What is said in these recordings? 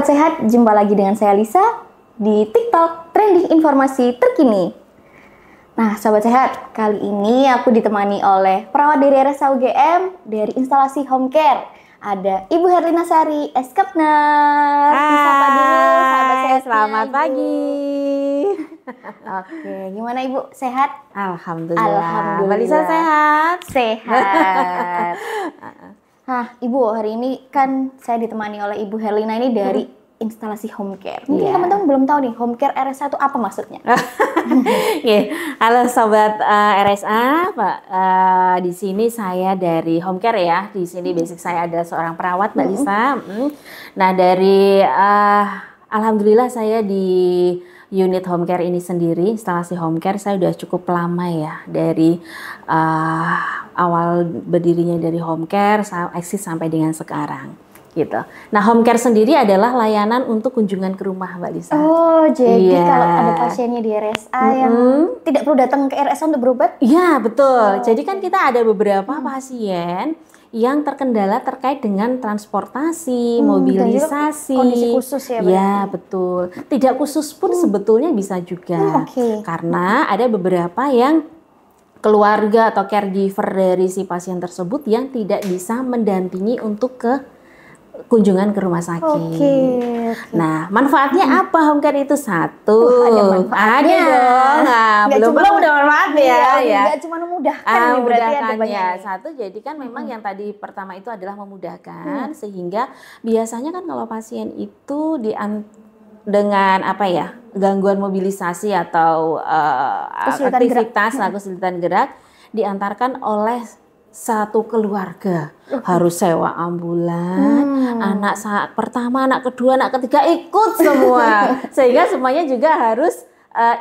Sahabat sehat, jumpa lagi dengan saya Lisa di TikTok Trending Informasi Terkini. Nah, sahabat sehat, kali ini aku ditemani oleh perawat dari RSA UGM dari instalasi home care. Ada Ibu Herlina Sari, Eskapner. Disapa dulu, sahabat sehat. Selamat pagi. Oke, gimana Ibu? Sehat? Alhamdulillah. Mbak Lisa sehat? Sehat. Nah, Ibu, hari ini kan saya ditemani oleh Ibu Herlina ini dari instalasi home care. Mungkin teman-teman belum tahu nih, home care RSA itu apa maksudnya? Halo sobat RSA, Pak. Di sini saya dari home care ya. Di sini basic saya adalah seorang perawat, Mbak Lisa. Nah, dari alhamdulillah saya di unit home care ini sendiri, instalasi home care saya udah cukup lama ya, dari awal berdirinya dari home care eksis sampai dengan sekarang gitu. Nah, home care sendiri adalah layanan untuk kunjungan ke rumah, Mbak Lisa. Oh, jadi kalau ada pasiennya di RSA yang tidak perlu datang ke RSA untuk berobat? Iya, betul. Jadi kan kita ada beberapa pasien yang terkendala terkait dengan transportasi, mobilisasi. Kondisi khusus ya, berarti? Ya, betul. Tidak khusus pun sebetulnya bisa juga. Karena ada beberapa yang keluarga atau caregiver dari si pasien tersebut yang tidak bisa mendampingi untuk ke kunjungan ke rumah sakit. Nah, manfaatnya apa home care itu? Satu, ada manfaatnya. Ada dong. Nah, belum udah manfaat ya. Enggak cuma memudahkan, berarti ada banyak. Satu, jadi kan memang yang tadi pertama itu adalah memudahkan, sehingga biasanya kan kalau pasien itu dengan apa ya, gangguan mobilisasi atau aktivitas, kesulitan gerak, diantarkan oleh satu keluarga, harus sewa ambulan, anak pertama, anak kedua, anak ketiga ikut semua, sehingga semuanya juga harus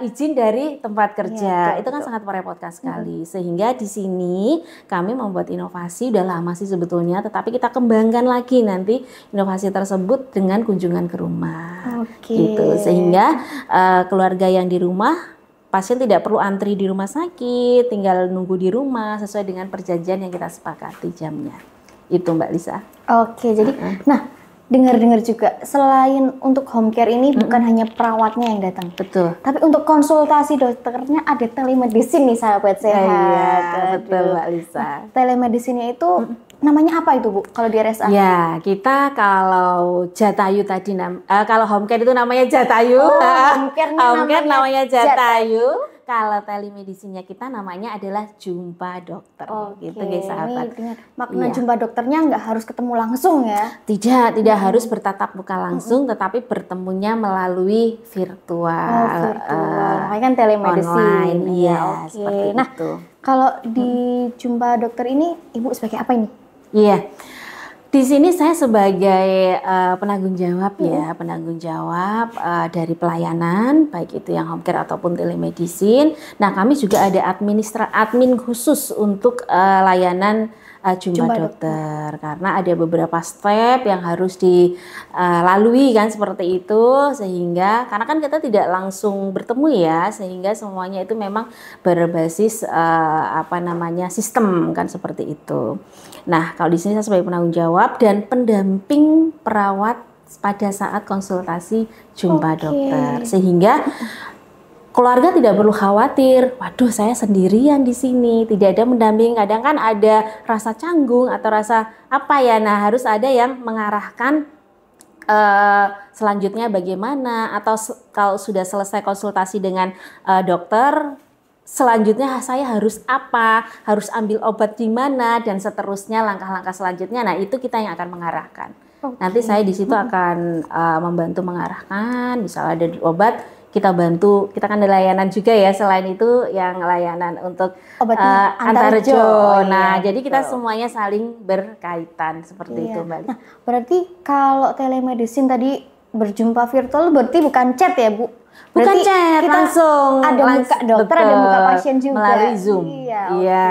izin dari tempat kerja. Itu kan sangat merepotkan sekali. Sehingga di sini kami membuat inovasi, udah lama sih sebetulnya, tetapi kita kembangkan lagi nanti inovasi tersebut dengan kunjungan ke rumah. Gitu. Sehingga keluarga yang di rumah, pasien tidak perlu antri di rumah sakit, tinggal nunggu di rumah sesuai dengan perjanjian yang kita sepakati jamnya. Itu Mbak Lisa. Oke, jadi nah, dengar-dengar juga selain untuk home care ini bukan hanya perawatnya yang datang. Betul. Tapi untuk konsultasi dokternya ada telemedicine nih, sahabat sehat. Iya, betul Mbak Lisa. Telemedicine itu namanya apa itu, Bu? Kalau di RSA? Ya, kita kalau Jatayu tadi kalau home care itu namanya Jatayu. Home care namanya Jatayu. Kalau telemedicine-nya kita namanya adalah jumpa dokter. Gitu guys, sahabat. Makna jumpa dokternya nggak harus ketemu langsung ya? Tidak harus bertatap muka langsung, tetapi bertemunya melalui virtual. Makanya kan telemedicine. Iya, seperti nah, itu. kalau di jumpa dokter ini, Ibu sebagai apa ini? Iya. Di sini saya sebagai penanggung jawab ya, penanggung jawab dari pelayanan, baik itu yang home care ataupun telemedicine. Nah, kami juga ada admin khusus untuk layanan jumpa dokter, karena ada beberapa step yang harus dilalui kan seperti itu, sehingga karena kan kita tidak langsung bertemu ya, sehingga semuanya itu memang berbasis sistem kan seperti itu. Nah, kalau di sini saya sebagai penanggung jawab dan pendamping perawat pada saat konsultasi jumpa dokter, sehingga keluarga tidak perlu khawatir, waduh saya sendirian di sini, tidak ada mendamping. Kadang kan ada rasa canggung atau rasa apa ya, nah harus ada yang mengarahkan selanjutnya bagaimana, atau kalau sudah selesai konsultasi dengan dokter, selanjutnya saya harus apa, harus ambil obat di mana, dan seterusnya langkah-langkah selanjutnya. Nah itu kita yang akan mengarahkan. Nanti saya di situ akan membantu mengarahkan, misalnya ada obat, kita bantu, kita kan ada layanan juga ya, selain itu yang layanan untuk antarjo. Nah, jadi kita semuanya saling berkaitan seperti itu, Mbak. Nah, berarti kalau telemedicine tadi berjumpa virtual berarti bukan chat ya, Bu? Bukan chat, langsung ada muka dokter, ada muka pasien juga melalui Zoom. Iya,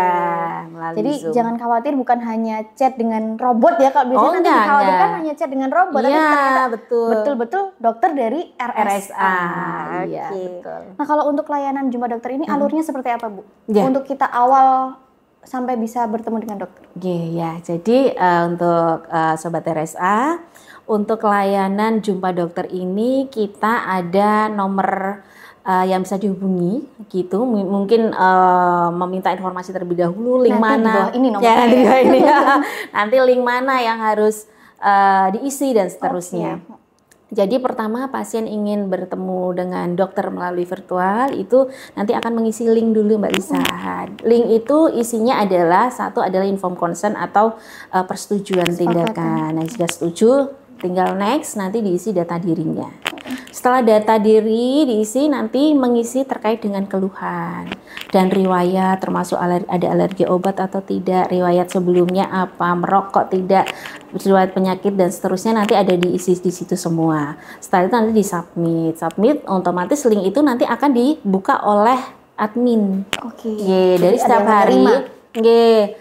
melalui jadi Zoom. Jangan khawatir, bukan hanya chat dengan robot ya, kalau biasanya nanti dikhawatirkan hanya chat dengan robot, tapi ternyata betul-betul dokter dari RSA. Iya, betul. Nah, kalau untuk layanan jumpa dokter ini alurnya seperti apa, Bu? Untuk kita awal sampai bisa bertemu dengan dokter. Ya, jadi untuk Sobat RSA, untuk layanan jumpa dokter ini kita ada nomor yang bisa dihubungi gitu. Mungkin meminta informasi terlebih dahulu link Nanti mana. di bawah ini nomornya. Jangan di bawah ini. Nanti link mana yang harus diisi dan seterusnya. Jadi pertama pasien ingin bertemu dengan dokter melalui virtual itu nanti akan mengisi link dulu Mbak Lisa. Link itu isinya adalah satu adalah inform consent atau persetujuan tindakan. Nah jika setuju tinggal next nanti diisi data dirinya. Setelah data diri diisi nanti mengisi terkait dengan keluhan dan riwayat termasuk ada alergi obat atau tidak, riwayat sebelumnya apa, merokok tidak, riwayat penyakit dan seterusnya nanti ada diisi di situ semua. Setelah itu nanti submit otomatis link itu nanti akan dibuka oleh admin. Oke. Dari setiap hari.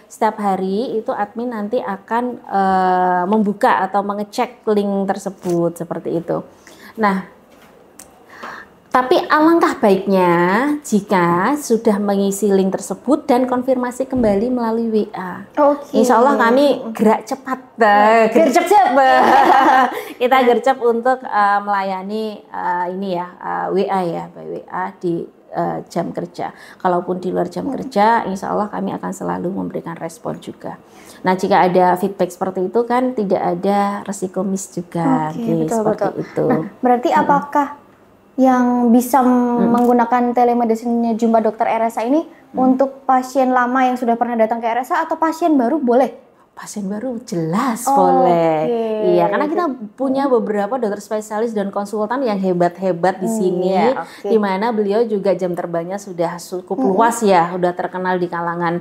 Setiap hari itu admin nanti akan membuka atau mengecek link tersebut seperti itu. Nah, tapi alangkah baiknya jika sudah mengisi link tersebut dan konfirmasi kembali melalui WA. Insya Allah kami gerak cepat, gercep. Kita gercep untuk melayani ini ya WA ya, by WA di jam kerja. Kalaupun di luar jam kerja, insya Allah kami akan selalu memberikan respon juga. Nah, jika ada feedback seperti itu kan tidak ada resiko miss juga, seperti itu. Nah, berarti apakah yang bisa menggunakan telemedicine-nya Jumpa Dokter RSA ini untuk pasien lama yang sudah pernah datang ke RSA atau pasien baru boleh? Pasien baru jelas boleh. Iya, karena kita punya beberapa dokter spesialis dan konsultan yang hebat-hebat di sini, di mana beliau juga jam terbangnya sudah cukup luas ya, sudah terkenal di kalangan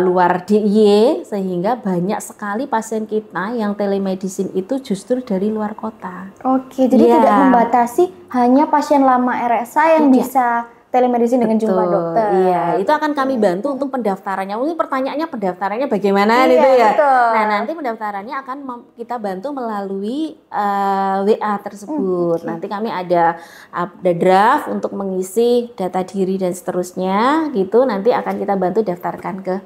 luar DIY, sehingga banyak sekali pasien kita yang telemedicine itu justru dari luar kota. Jadi tidak membatasi hanya pasien lama RSA yang bisa telemedicine dengan Jumpa Dokter. Iya, itu akan kami bantu untuk pendaftarannya. Mungkin pertanyaannya pendaftarannya bagaimana gitu ya. Betul. Nah, nanti pendaftarannya akan kita bantu melalui WA tersebut. Nanti kami ada draft untuk mengisi data diri dan seterusnya gitu. Nanti akan kita bantu daftarkan ke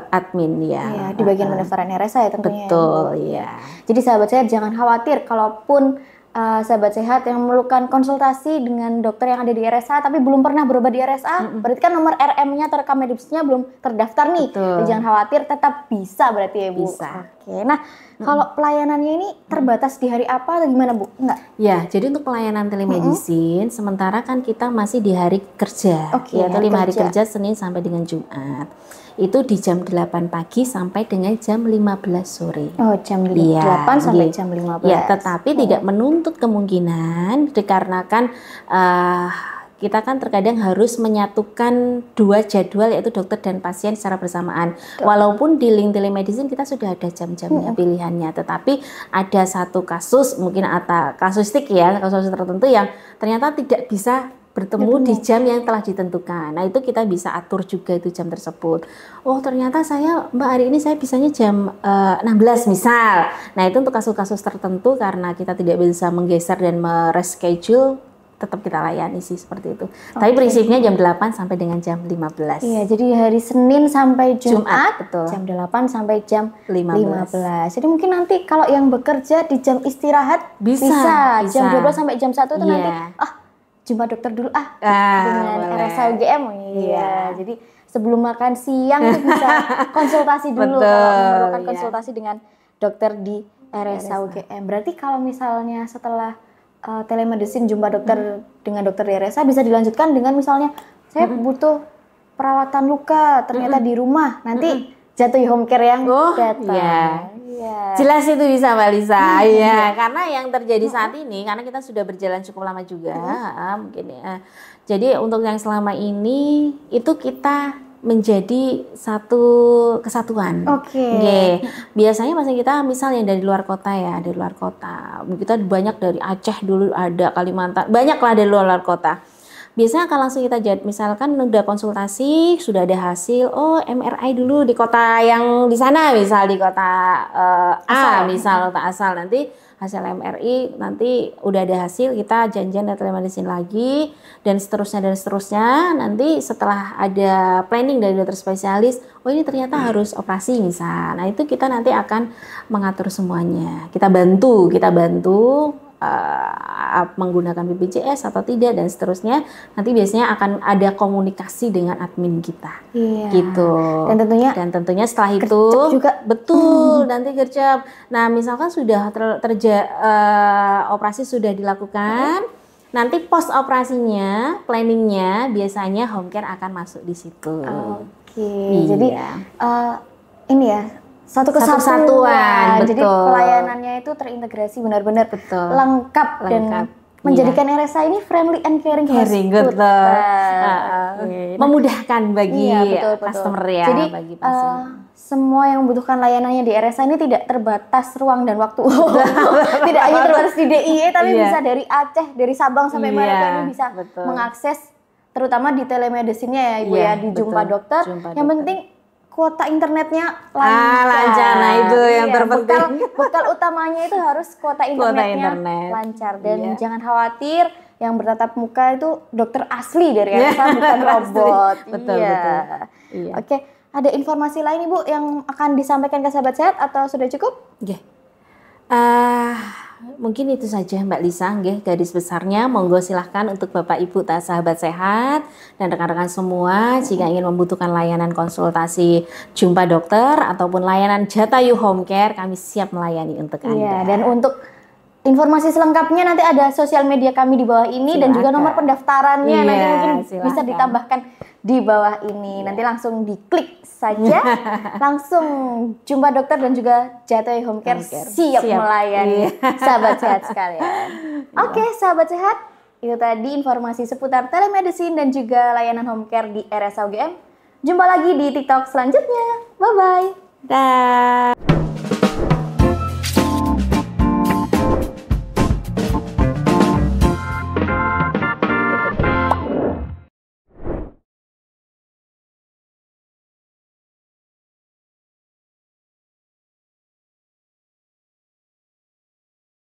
admin ya. Iya, di bagian pendaftaran RSA ya tentunya. Betul, iya. Jadi sahabat sehat jangan khawatir kalaupun sahabat sehat yang memerlukan konsultasi dengan dokter yang ada di RSA tapi belum pernah berobat di RSA, berarti kan nomor RM-nya atau rekam medisnya belum terdaftar nih. Jadi jangan khawatir, tetap bisa berarti ya Bu. Bisa. Nah kalau pelayanannya ini terbatas di hari apa atau gimana Bu? Enggak? Ya, jadi untuk pelayanan telemedicine sementara kan kita masih di hari kerja, yaitu 5 hari kerja Senin sampai dengan Jumat. Itu di jam 8 pagi sampai dengan jam 15 sore. Jam 8 sampai jam 15. Ya, tetapi tidak menuntut kemungkinan dikarenakan kita kan terkadang harus menyatukan dua jadwal yaitu dokter dan pasien secara bersamaan. Walaupun di link telemedicine kita sudah ada jam-jamnya pilihannya, tetapi ada satu kasus mungkin kasustik ya, kasus tertentu yang ternyata tidak bisa bertemu di jam yang telah ditentukan. Nah, itu kita bisa atur juga itu jam tersebut. Oh, ternyata Mbak hari ini saya bisanya jam 16 misal. Nah, itu untuk kasus-kasus tertentu karena kita tidak bisa menggeser dan mereschedule, tetap kita layani sih seperti itu. Tapi prinsipnya jam 8 sampai dengan jam 15. Iya, jadi hari Senin sampai Jumat betul. Jam 8 sampai jam 15. Jadi mungkin nanti kalau yang bekerja di jam istirahat bisa. Jam 12 sampai jam 1 itu nanti Jumpa dokter dulu dengan RSA UGM. Jadi sebelum makan siang itu bisa konsultasi dulu kalau memerlukan konsultasi dengan dokter di RSA UGM. Berarti kalau misalnya setelah telemedicine jumpa dokter dengan dokter di RSA bisa dilanjutkan dengan misalnya saya butuh perawatan luka ternyata di rumah, nanti jatuh home care yang datang. Jelas itu bisa Mbak Lisa. Karena yang terjadi saat ini karena kita sudah berjalan cukup lama juga, mungkin ya. Jadi untuk yang selama ini itu kita menjadi satu kesatuan. Biasanya pasien kita misal yang dari luar kota ya, dari luar kota. Kita banyak dari Aceh dulu ada, Kalimantan, banyaklah dari luar kota. Biasanya akan langsung kita misalkan udah konsultasi, sudah ada hasil, MRI dulu di kota yang di sana, misal di kota A, misal kota asal, nanti hasil MRI, nanti udah ada hasil kita janjian dan telemedicine lagi dan seterusnya. Nanti setelah ada planning dari dokter spesialis, oh ini ternyata harus operasi misal. Nah itu kita nanti akan mengatur semuanya. Kita bantu menggunakan BPJS atau tidak dan seterusnya. Nanti biasanya akan ada komunikasi dengan admin kita, gitu. Dan tentunya setelah itu juga. Betul, nanti gercep. Nah misalkan sudah operasi sudah dilakukan, nanti post operasinya, planningnya biasanya home care akan masuk di situ. Jadi ini ya. Satu kesatuan. Jadi pelayanannya itu terintegrasi benar-benar lengkap dan menjadikan RSA ini friendly and caring betul. Memudahkan bagi customer ya. Jadi bagi pasien. Semua yang membutuhkan layanannya di RSA ini tidak terbatas ruang dan waktu. Tidak hanya terbatas di DIY tapi bisa dari Aceh, dari Sabang sampai Merauke ini bisa mengakses, terutama di telemedicine-nya ya Ibu ya, di Jumpa Dokter. Yang penting kuota internetnya lancar. Nah itu yang terpenting. Bekal utamanya itu harus kuota internetnya lancar. Dan jangan khawatir, yang bertatap muka itu dokter asli dari RSA, bukan robot. Betul. Oke, ada informasi lain Ibu yang akan disampaikan ke sahabat sehat atau sudah cukup? Mungkin itu saja Mbak Lisa, garis besarnya. Monggo silahkan untuk Bapak Ibu sahabat sehat dan rekan-rekan semua jika ingin membutuhkan layanan konsultasi Jumpa Dokter ataupun layanan Jatayu Home Care, kami siap melayani untuk Anda. Dan untuk informasi selengkapnya nanti ada sosial media kami di bawah ini. Dan juga nomor pendaftarannya nanti mungkin bisa ditambahkan di bawah ini. Nanti langsung diklik saja, langsung Jumpa Dokter dan juga Jatayu Home Care siap melayani sahabat sehat sekalian. Oke, sahabat sehat, itu tadi informasi seputar telemedicine dan juga layanan home care di RSA UGM. Jumpa lagi di TikTok selanjutnya. Bye-bye. Dah.